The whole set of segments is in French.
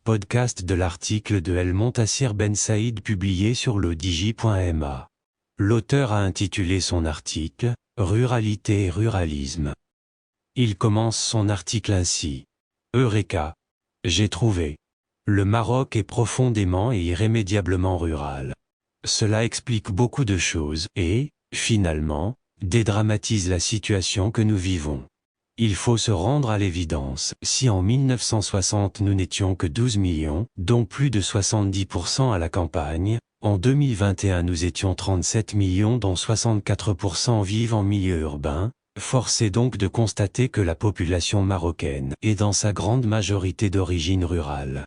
podcast de l'article de El Montassir Ben Saïd publié sur le digi.ma. L'auteur a intitulé son article « Ruralité et ruralisme ». Il commence son article ainsi. Eureka! J'ai trouvé. Le Maroc est profondément et irrémédiablement rural. Cela explique beaucoup de choses et, finalement, dédramatise la situation que nous vivons. Il faut se rendre à l'évidence, si en 1960 nous n'étions que 12 millions, dont plus de 70% à la campagne, en 2021 nous étions 37 millions dont 64% vivent en milieu urbain, force est donc de constater que la population marocaine est dans sa grande majorité d'origine rurale.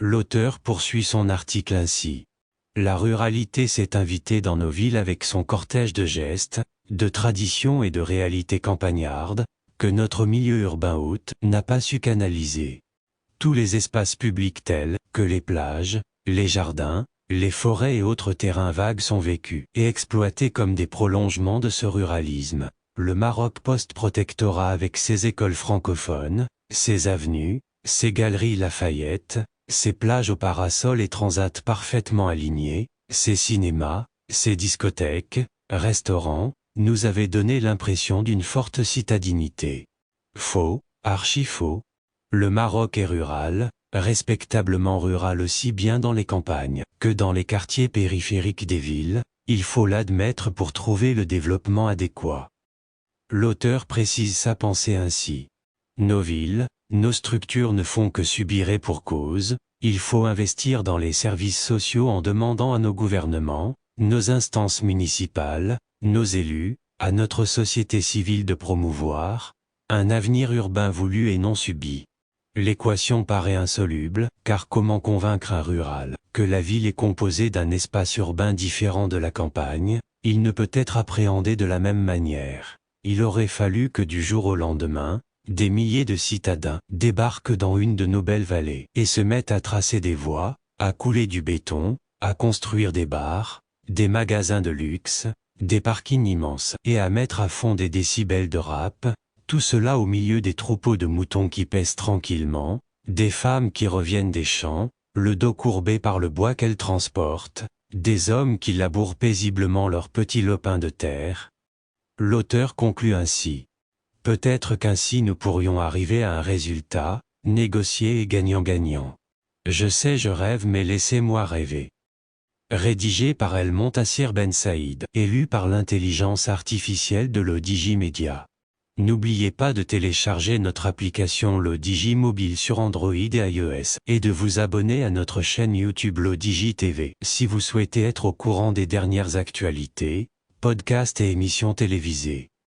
L'auteur poursuit son article ainsi. La ruralité s'est invitée dans nos villes avec son cortège de gestes, de traditions et de réalités campagnardes, que notre milieu urbain hôte n'a pas su canaliser. Tous les espaces publics tels que les plages, les jardins, les forêts et autres terrains vagues sont vécus et exploités comme des prolongements de ce ruralisme. Le Maroc post-protectorat avec ses écoles francophones, ses avenues, ses galeries Lafayette, ses plages au parasol et transats parfaitement alignés, ses cinémas, ses discothèques, restaurants, nous avait donné l'impression d'une forte citadinité. Faux, archi faux. Le Maroc est rural, respectablement rural aussi bien dans les campagnes que dans les quartiers périphériques des villes, il faut l'admettre pour trouver le développement adéquat. L'auteur précise sa pensée ainsi. Nos villes, nos structures ne font que subir et pour cause, il faut investir dans les services sociaux en demandant à nos gouvernements, nos instances municipales, nos élus, à notre société civile de promouvoir un avenir urbain voulu et non subi. L'équation paraît insoluble, car comment convaincre un rural que la ville est composée d'un espace urbain différent de la campagne, il ne peut être appréhendé de la même manière. Il aurait fallu que du jour au lendemain, des milliers de citadins débarquent dans une de nos belles vallées et se mettent à tracer des voies, à couler du béton, à construire des bars, des magasins de luxe, des parkings immenses et à mettre à fond des décibels de rap, tout cela au milieu des troupeaux de moutons qui paissent tranquillement, des femmes qui reviennent des champs, le dos courbé par le bois qu'elles transportent, des hommes qui labourent paisiblement leurs petits lopins de terre. L'auteur conclut ainsi. Peut-être qu'ainsi nous pourrions arriver à un résultat, négocié et gagnant-gagnant. Je sais je rêve mais laissez-moi rêver. Rédigé par El Montassir Ben Saïd et lu par l'intelligence artificielle de le Digi Média. N'oubliez pas de télécharger notre application le Digi Mobile sur Android et iOS et de vous abonner à notre chaîne YouTube le Digi TV si vous souhaitez être au courant des dernières actualités, podcasts et émissions télévisées.